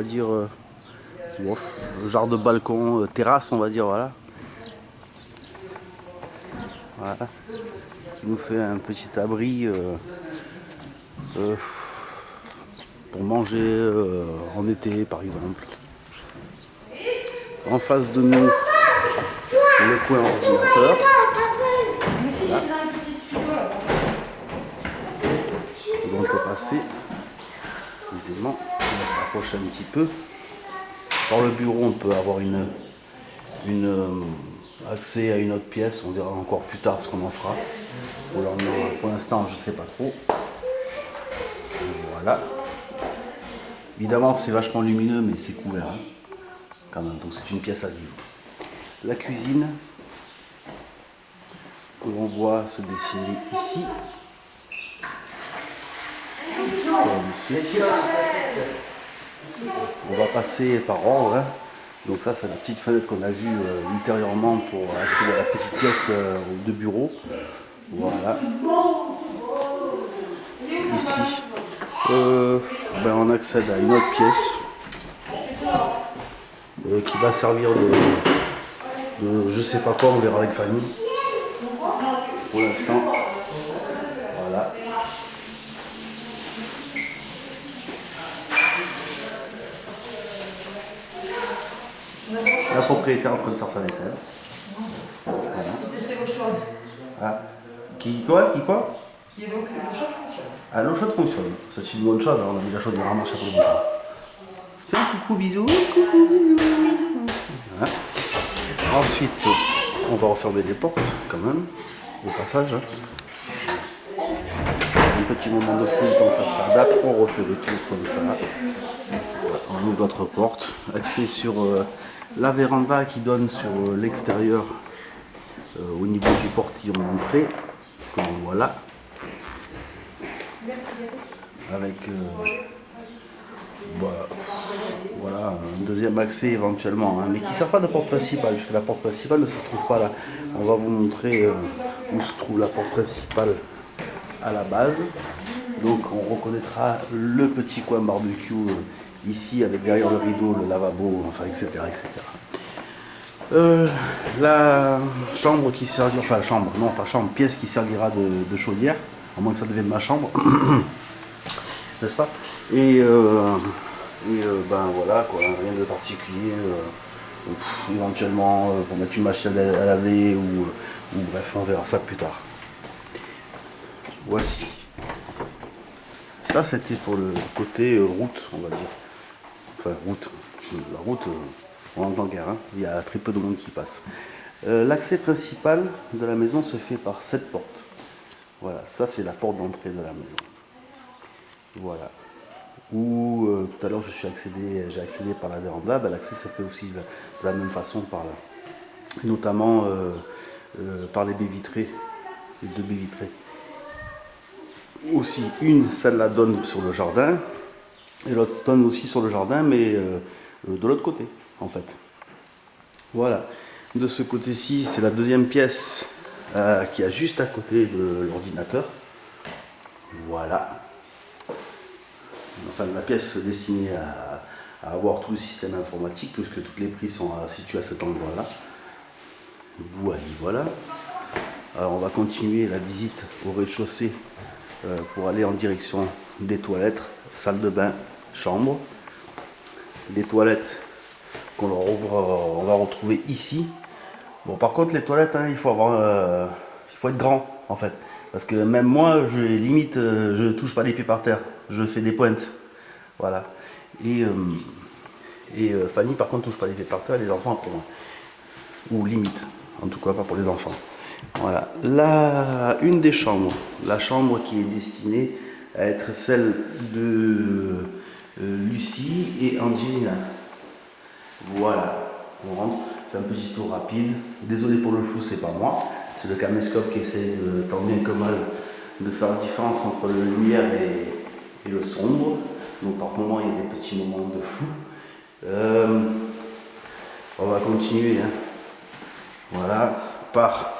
va dire, genre de balcon, terrasse, on va dire, voilà. Voilà. Qui nous fait un petit abri pour manger en été, par exemple. En face de nous, le coin ordinateur. Voilà. Donc on peut passer aisément. On va se rapprocher un petit peu. Dans le bureau, on peut avoir accès à une autre pièce. On verra encore plus tard ce qu'on en fera. Pour l'instant, je ne sais pas trop. Voilà. Évidemment, c'est vachement lumineux, mais c'est couvert. Hein, quand même. Donc c'est une pièce à vivre. La cuisine, que l'on voit se dessiner ici. Comme ceci. On va passer par ordre. Hein. Donc ça, c'est la petite fenêtre qu'on a vue ultérieurement pour accéder à la petite pièce de bureau. Voilà. Ici, on accède à une autre pièce qui va servir de je sais pas quoi, on verra avec Fanny. Pour l'instant, voilà. La propriétaire est en train de faire sa vaisselle. Voilà. Ah. Qui quoi donc l'eau chaude fonctionne. Ah, l'eau chaude fonctionne. Ça c'est une bonne chose, on a mis la chaudière à marche après le bouton. Fais un coucou bisous. Coucou bisous. Voilà. Ensuite, on va refermer les portes quand même, au passage. Hein. Un petit moment de flou quand ça se réadapte, on refait le tour comme ça. On ouvre notre porte, accès sur la véranda qui donne sur l'extérieur au niveau du portillon d'entrée, comme voilà. Avec voilà, un deuxième accès éventuellement, hein, mais qui ne sert pas de porte principale, puisque la porte principale ne se trouve pas là. On va vous montrer où se trouve la porte principale à la base. Donc on reconnaîtra le petit coin barbecue ici, avec derrière le rideau, le lavabo, enfin etc. etc. La chambre qui servira, enfin chambre, non pas chambre, pièce qui servira de chaudière, à moins que ça devienne ma chambre, n'est-ce pas? Et voilà quoi, rien de particulier, éventuellement pour mettre une machine à laver ou bref, on verra ça plus tard. Voici. Ça c'était pour le côté route, on va dire. Enfin route, la route, on entend guère, hein. Il y a très peu de monde qui passe. L'accès principal de la maison se fait par cette porte. Voilà, ça c'est la porte d'entrée de la maison. Voilà. Où tout à l'heure j'ai accédé par la véranda, l'accès se fait aussi de la même façon par là. Notamment par les baies vitrées, les deux baies vitrées. Aussi celle-là donne sur le jardin, et l'autre donne aussi sur le jardin, mais de l'autre côté en fait. Voilà. De ce côté-ci, c'est la deuxième pièce qui est juste à côté de l'ordinateur. Voilà. Enfin, la pièce destinée à avoir tout le système informatique, puisque toutes les prises sont situées à cet endroit-là. Voilà. Alors, on va continuer la visite au rez-de-chaussée pour aller en direction des toilettes, salle de bain, chambre. Les toilettes qu'on va retrouver ici. Bon, par contre, les toilettes, hein, il faut être grand en fait. Parce que même moi, je ne touche pas les pieds par terre. Je fais des pointes. Voilà. Et Fanny, par contre, touche pas les pieds par terre, les enfants un peu moins. Ou limite. En tout cas, pas pour les enfants. Voilà. Une des chambres. La chambre qui est destinée à être celle de Lucie et Angelina. Voilà. On rentre. C'est un petit tour rapide. Désolé pour le flou, c'est pas moi. C'est le caméscope qui essaie de, tant bien que mal, de faire la différence entre la lumière et le sombre. Donc par moments, il y a des petits moments de flou. On va continuer. Hein. Voilà. Par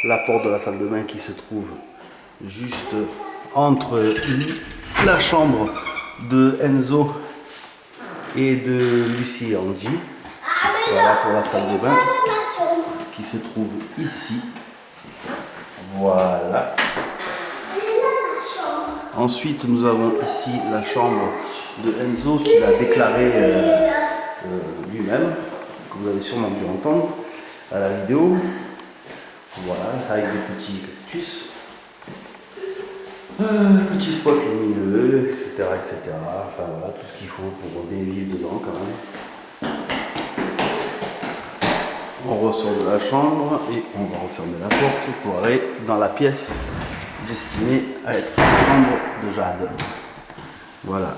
la porte de la salle de bain qui se trouve juste entre la chambre de Enzo et de Lucie et Andy. Voilà pour la salle de bain qui se trouve ici. Voilà. Ensuite, nous avons ici la chambre de Enzo qu'il a déclaré lui-même, que vous avez sûrement dû entendre à la vidéo. Voilà, avec des petits cactus, petits spots lumineux, etc., etc. Enfin voilà, tout ce qu'il faut pour bien vivre dedans quand même. On ressort de la chambre et on va refermer la porte pour aller dans la pièce destinée à être la chambre de Jade. Voilà.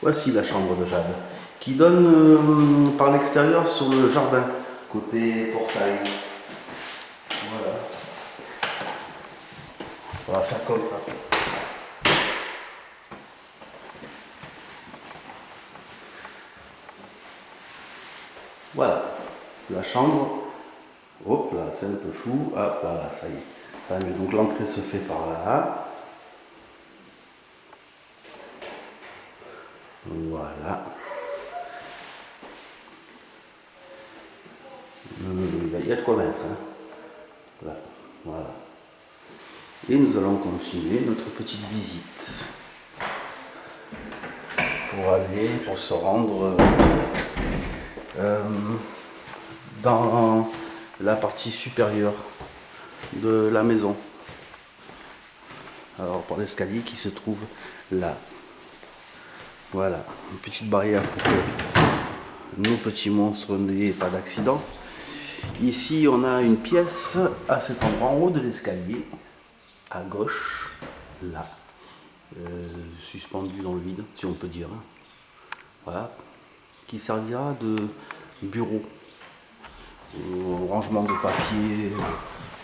Voici la chambre de Jade qui donne par l'extérieur sur le jardin, côté portail. Voilà. On va faire comme ça. Voilà. La chambre. Hop là, c'est un peu flou. Ah voilà, ça y est. Ça va mieux. Donc l'entrée se fait par là. Voilà. Il y a de quoi mettre. Hein. Là. Voilà. Et nous allons continuer notre petite visite pour se rendre dans la partie supérieure de la maison. Alors par l'escalier qui se trouve là. Voilà, une petite barrière pour que nos petits monstres n'aient pas d'accident. Ici on a une pièce à cet endroit en haut de l'escalier, à gauche, là, suspendue dans le vide, si on peut dire. Voilà, qui servira de bureau, au rangement de papier,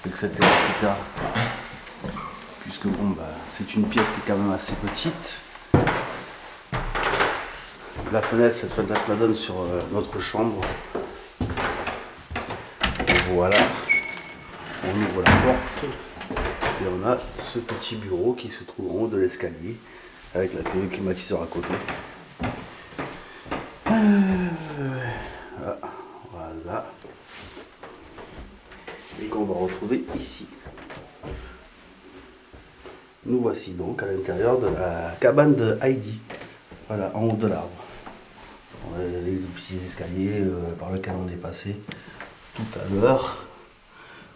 etc. etc. Puisque bon, bah, c'est une pièce qui est quand même assez petite. La fenêtre, cette fenêtre la donne sur notre chambre. Voilà, on ouvre la porte et on a ce petit bureau qui se trouve en haut de l'escalier avec la clé climatiseur à côté. Voilà. Et qu'on va retrouver ici. Nous voici donc à l'intérieur de la cabane de Heidi. Voilà, en haut de l'arbre. Les petits escaliers par lesquels on est passé tout à l'heure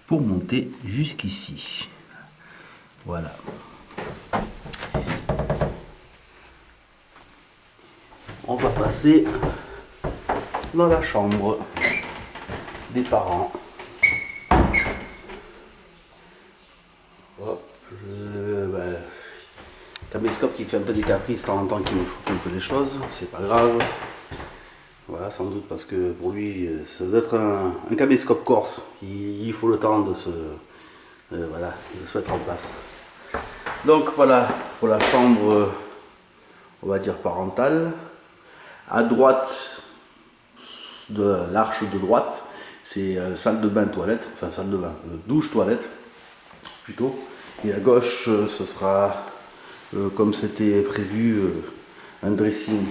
pour monter jusqu'ici. Voilà. On va passer dans la chambre des parents. Hop, caméscope qui fait un peu des caprices de temps en temps, qui me fout un peu les choses, c'est pas grave. Voilà, sans doute parce que pour lui, ça doit être un caméscope corse. Il faut le temps de se mettre en place. Donc voilà pour la chambre, on va dire parentale. À droite de l'arche de droite, c'est salle de bain toilette, enfin salle de bain, douche toilette plutôt. Et à gauche, ce sera comme c'était prévu, un dressing.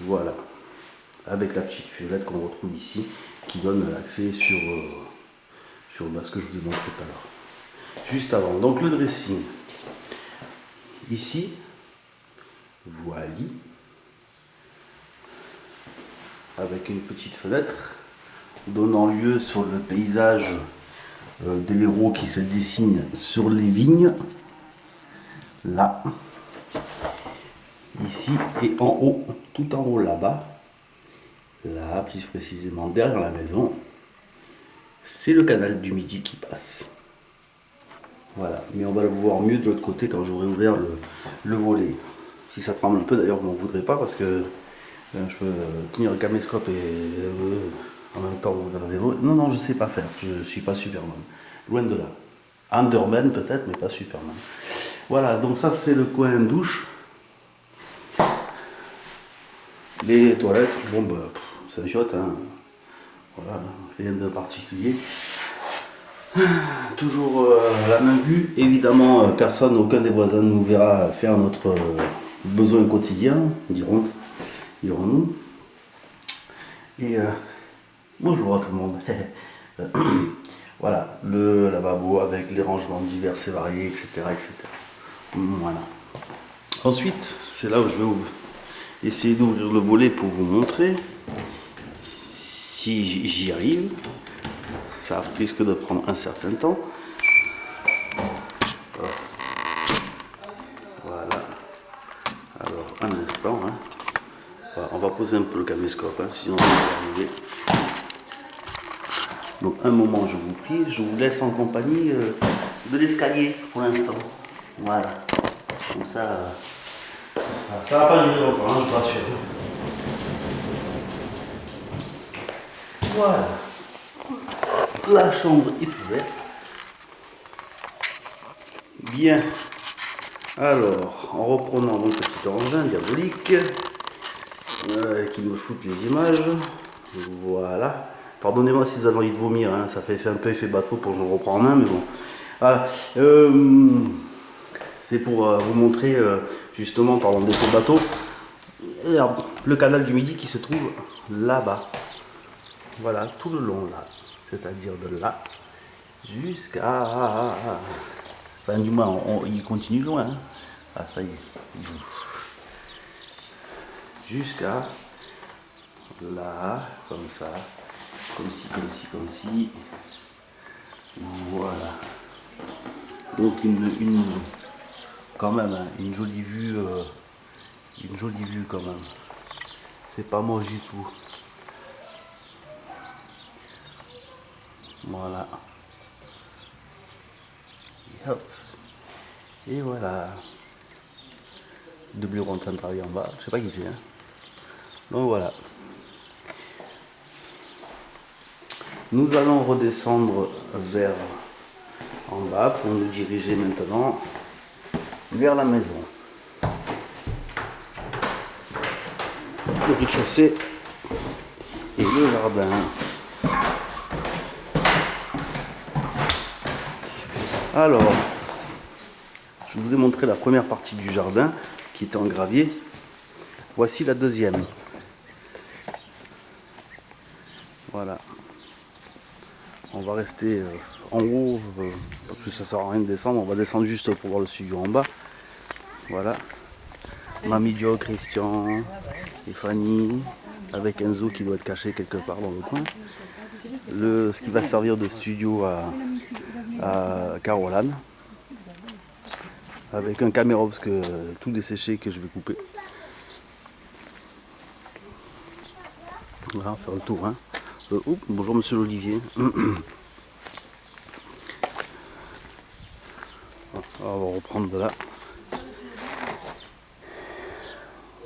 Voilà. Avec la petite fenêtre qu'on retrouve ici, qui donne accès sur ce que je vous ai montré tout à l'heure. Juste avant, donc le dressing. Ici, voilà, avec une petite fenêtre, donnant lieu sur le paysage de l'héros qui se dessine sur les vignes, là, ici, et en haut, tout en haut là-bas, là, plus précisément derrière la maison, c'est le canal du Midi qui passe. Voilà, mais on va le voir mieux de l'autre côté quand j'aurai ouvert le volet. Si ça tremble un peu, d'ailleurs, vous n'en voudrez pas parce que je peux tenir le caméscope et en même temps ouvrir le vélo. Non, non, je ne sais pas faire, je ne suis pas Superman. Loin de là. Underman peut-être, mais pas Superman. Voilà, donc ça c'est le coin douche. Les toilettes, bon bah, c'est un chiotte, hein. Voilà, rien de particulier. Toujours la même vue, évidemment aucun des voisins nous verra faire besoins quotidiens, dirons-nous. Et bonjour à tout le monde. Voilà, le lavabo avec les rangements divers et variés, etc. etc. Voilà. Ensuite, c'est là où je vais essayer d'ouvrir le volet pour vous montrer. Si j'y arrive, ça risque de prendre un certain temps. Voilà. Alors, un instant. Hein. Voilà, on va poser un peu le caméscope, hein, sinon on va y arriver. Donc, un moment, je vous prie, je vous laisse en compagnie de l'escalier pour l'instant. Voilà. Comme ça, ça va pas durer longtemps, hein, je vous rassure. Voilà. La chambre est ouverte. Bien. Alors, en reprenant mon petit engin diabolique qui me fout les images. Voilà. Pardonnez-moi si vous avez envie de vomir, hein, ça fait un peu effet bateau pour que je le reprends en main, mais bon. Voilà. C'est pour vous montrer, justement, parlant d'effet bateau, le canal du Midi qui se trouve là-bas. Voilà, tout le long là. C'est-à-dire de là jusqu'à... Enfin, du moins, il continue loin. Hein. Ah, ça y est. Jusqu'à là, comme ça. Comme ci. Voilà. Donc, quand même, hein, une jolie vue quand même. C'est pas moche du tout. Voilà. Et hop. Et voilà. Deux bureaux en train de travailler en bas. Je sais pas qui c'est. Hein. Donc voilà. Nous allons redescendre vers en bas pour nous diriger maintenant vers la maison. Le rez-de-chaussée et le jardin. Alors, je vous ai montré la première partie du jardin qui était en gravier. Voici la deuxième. Voilà. On va rester en haut parce que ça sert à rien de descendre. On va descendre juste pour voir le studio en bas. Voilà. Mamie Dio, Christian et Fanny avec Enzo qui doit être caché quelque part dans le coin. Ce qui va servir de studio à Caroline. Avec un caméra parce que tout desséché que je vais couper. Voilà, faire le tour. Hein. Bonjour monsieur l'Olivier. On va reprendre de là.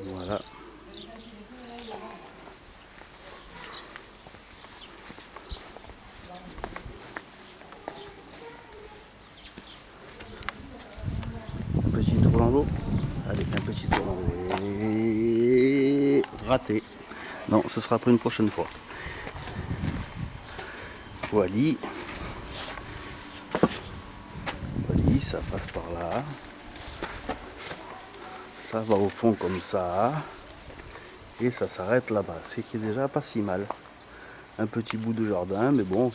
Voilà. Un petit tour dans l'eau. Allez, un petit tour dans l'eau. Et... raté. Non, ce sera pour une prochaine fois. Voilà. Voilà, ça passe par là. Ça va au fond comme ça. Et ça s'arrête là-bas. C'est qui est déjà pas si mal. Un petit bout de jardin, mais bon.